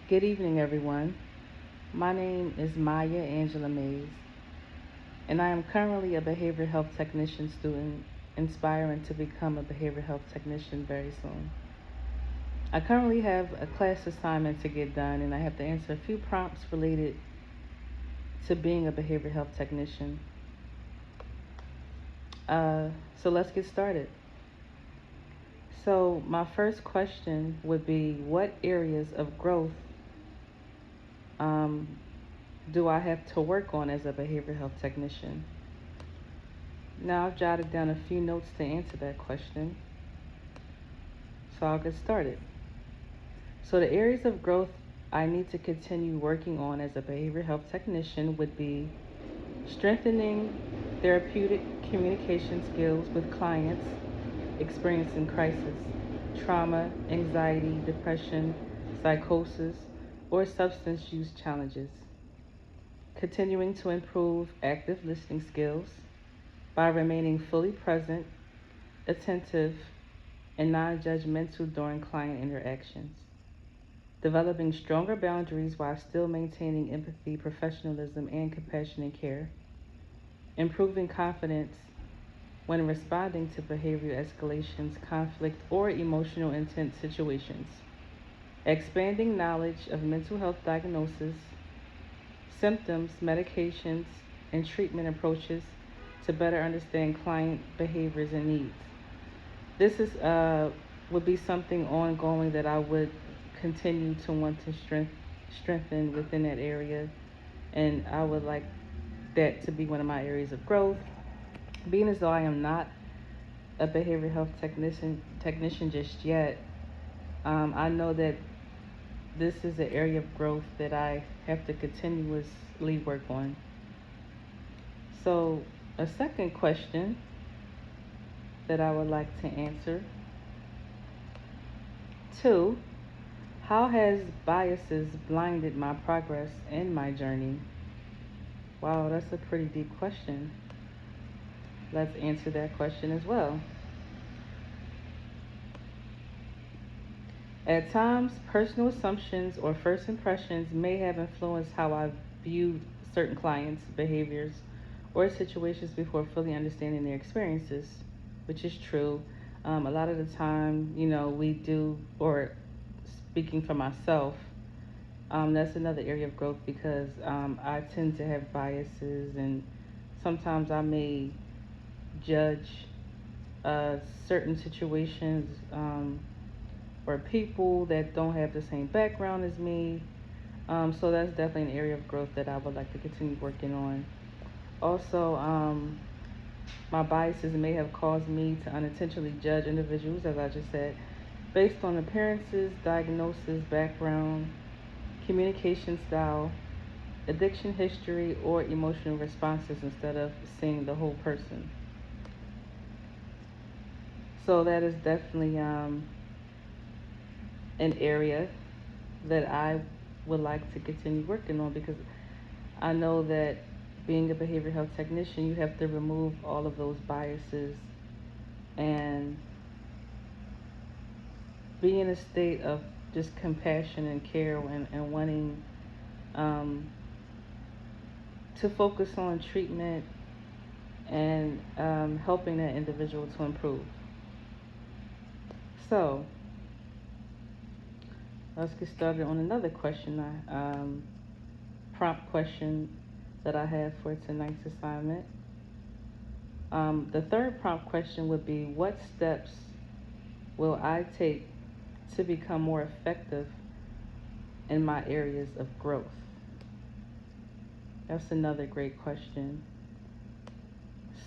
Good evening, everyone. My name is Maya Angela Mays, and I am currently a behavioral health technician student, inspiring to become a behavioral health technician very soon. I currently have a class assignment to get done, and I have to answer a few prompts related to being a behavioral health technician. Uh, so let's get started. So, my first question would be, what areas of growth um, do I have to work on as a behavioral health technician? Now, I've jotted down a few notes to answer that question, so I'll get started. So, the areas of growth I need to continue working on as a behavioral health technician would be strengthening therapeutic communication skills with clients experiencing crisis, trauma, anxiety, depression, psychosis, or substance use challenges. Continuing to improve active listening skills by remaining fully present, attentive, and non judgmental during client interactions. Developing stronger boundaries while still maintaining empathy, professionalism, and compassionate care. Improving confidence when responding to behavior escalations, conflict, or emotional intense situations. Expanding knowledge of mental health diagnosis, symptoms, medications, and treatment approaches to better understand client behaviors and needs. This is would be something ongoing that I would continue to want to strengthen within that area, and I would like that to be one of my areas of growth. Being as though I am not a behavioral health technician just yet, I know that this is an area of growth that I have to continuously work on. So, a second question that I would like to answer: two, how has biases blinded my progress and my journey? Wow, that's a pretty deep question. Let's answer that question as well. At times, personal assumptions or first impressions may have influenced how I viewed certain clients' behaviors or situations before fully understanding their experiences, which is true. A lot of the time, we do, or speaking for myself, that's another area of growth because I tend to have biases, and sometimes I may judge uh, certain situations or people that don't have the same background as me. So that's definitely an area of growth that I would like to continue working on. Also, my biases may have caused me to unintentionally judge individuals, as I just said, based on appearances, diagnosis, background, communication style, addiction history, or emotional responses instead of seeing the whole person. So that is definitely an area that I would like to continue working on because I know that being a behavioral health technician, you have to remove all of those biases and be in a state of just compassion and care and wanting um, to focus on treatment and helping that individual to improve. So, let's get started on another question, prompt question that I have for tonight's assignment. The third prompt question would be, what steps will I take to become more effective in my areas of growth? That's another great question.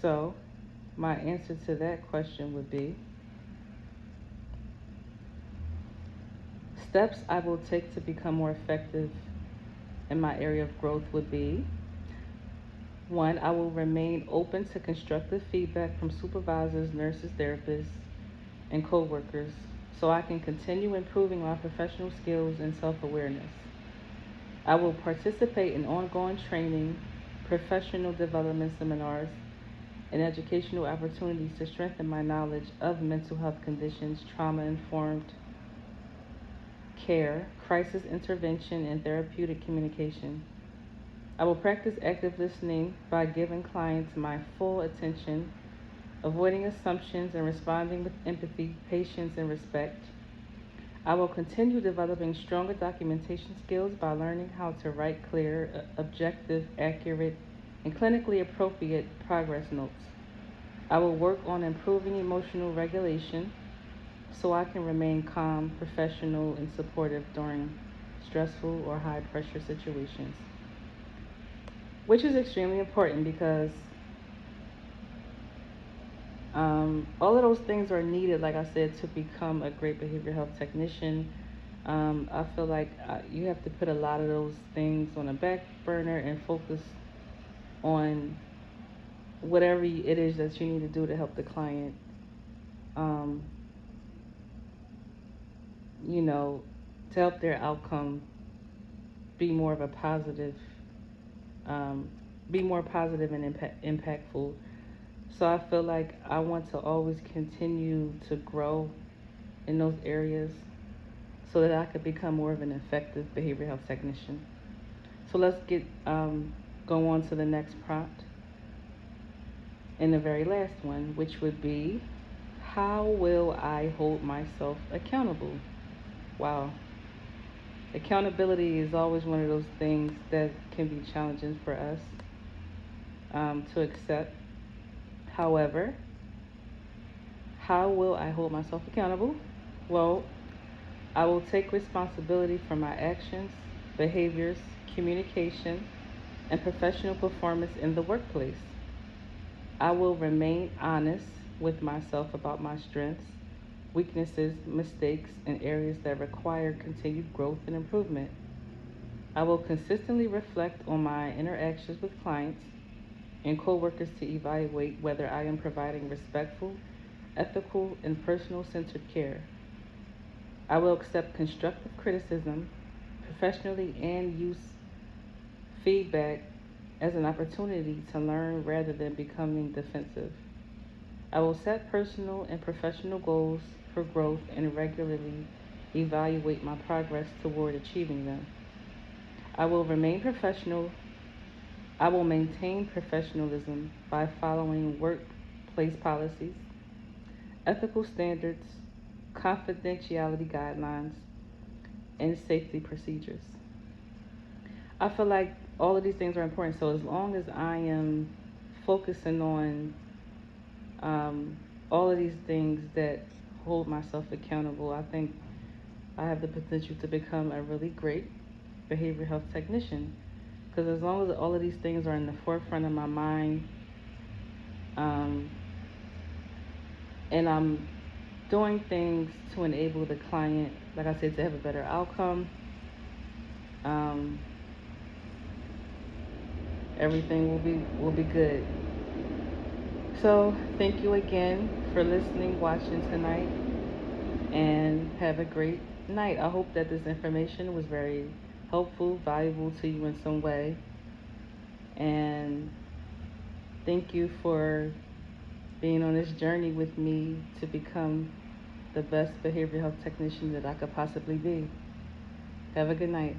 So, my answer to that question would be, steps I will take to become more effective in my area of growth would be: one, I will remain open to constructive feedback from supervisors, nurses, therapists, and coworkers so I can continue improving my professional skills and self awareness. I will participate in ongoing training, professional development seminars, and educational opportunities to strengthen my knowledge of mental health conditions, trauma informed care, crisis intervention, and therapeutic communication. I will practice active listening by giving clients my full attention, avoiding assumptions, and responding with empathy, patience, and respect. I will continue developing stronger documentation skills by learning how to write clear, objective, accurate, and clinically appropriate progress notes. I will work on improving emotional regulation so I can remain calm, professional, and supportive during stressful or high pressure situations, which is extremely important because all of those things are needed, like I said, to become a great behavioral health technician. I feel like you have to put a lot of those things on a back burner and focus on whatever it is that you need to do to help the client, um, you know, to help their outcome be more of a positive, um, be more positive and impactful. So I feel like I want to always continue to grow in those areas so that I could become more of an effective behavioral health technician. So let's go on to the next prompt and the very last one, which would be, how will I hold myself accountable? Wow. Accountability is always one of those things that can be challenging for us to accept. However, how will I hold myself accountable? Well, I will take responsibility for my actions, behaviors, communication, and professional performance in the workplace. I will remain honest with myself about my strengths, weaknesses, mistakes, and areas that require continued growth and improvement. I will consistently reflect on my interactions with clients and coworkers to evaluate whether I am providing respectful, ethical, and personal centered care. I will accept constructive criticism professionally and use feedback as an opportunity to learn rather than becoming defensive. I will set personal and professional goals for growth and regularly evaluate my progress toward achieving them. I will remain professional. I will maintain professionalism by following workplace policies, ethical standards, confidentiality guidelines, and safety procedures. I feel like all of these things are important. So as long as I am focusing on all of these things that hold myself accountable, I think I have the potential to become a really great behavioral health technician. Because as long as all of these things are in the forefront of my mind, um, and I'm doing things to enable the client, like I said, to have a better outcome, um, everything will be good. So thank you again for listening, watching tonight, and have a great night. I hope that this information was very helpful, valuable to you in some way. And thank you for being on this journey with me to become the best behavioral health technician that I could possibly be. Have a good night.